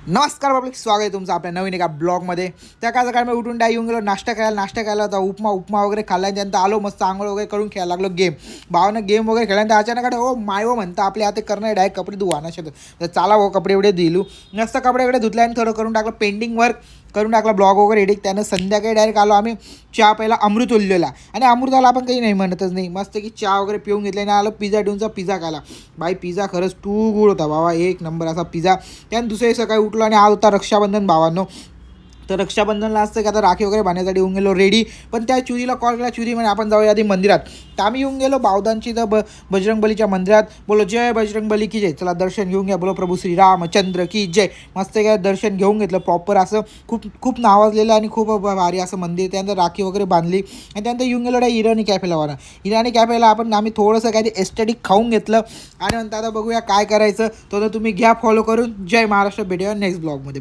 नमस्कार पब्लिक, स्वागत आहे तुमचं आपल्या नवीन एका ब्लॉगमध्ये. त्या काय सकाळी मी उठून येऊन गेलो नाश्ता करायला होता. उपमा वगैरे खाल्ल्यानंतर आलो, मस्त आंघोळ वगैरे करून खेळायला लागलो गेम. भावानं गेम वगैरे खेळल्यानंतर अचानक हो माय म्हणता आपल्या हाते करणं डायरेक्ट कपडे धुवा ना शकत. तर चला हो कपडे एवढे दिलू, मस्त कपडे एवढे धुतल्याने थोडं करून टाकलं पेंटिंग वर्क करून टाकला, ब्लॉग वगैरे एडिट. त्यानं संध्याकाळी डायरेक्ट आलो आम्ही चहा पहिला अमृत उरलेला, आणि अमृताला आपण काही नाही म्हणतच नाही. मस्त की चहा वगैरे पिऊन घेतल्याने आलो पिझ्झा ठेवूनचा पिझ्झा खाला. बाई पिझ्झा खरंच टू गुड होता बाबा, एक नंबर असा पिझ्झा. त्यानं दुसऱ्या सकाळी उठलो आणि आज होता रक्षाबंधन भावांनो. तर रक्षाबंधनला असतं की आता राखी वगैरे बांधण्यासाठी येऊन गेलो रेडी. पण त्या चुरीला कॉल केला, चुरी म्हणे आपण जाऊया आधी मंदिरात. तर आम्ही येऊन गेलो बावदानची तर बजरंगबलीच्या मंदिरात. बोलो जय बजरंगबली की जय, चला दर्शन घेऊन घ्या. बोलो प्रभू श्रीरामचंद्र की जय. मस्त काय दर्शन घेऊन घेतलं प्रॉपर असं. खूप खूप नावाजलेलं आणि खूप भारी असं मंदिर. त्यानंतर राखी वगैरे बांधली आणि त्यानंतर येऊन गेलो इराणी कॅफेला वाला. इराणी कॅफेला आम्ही थोडंसं काही एस्थेटिक खाऊन घेतलं आणि नंतर आता बघूया काय करायचं. तो तर तुम्ही घ्या फॉलो करून. जय महाराष्ट्र, भेटूया नेक्स्ट ब्लॉगमध्ये.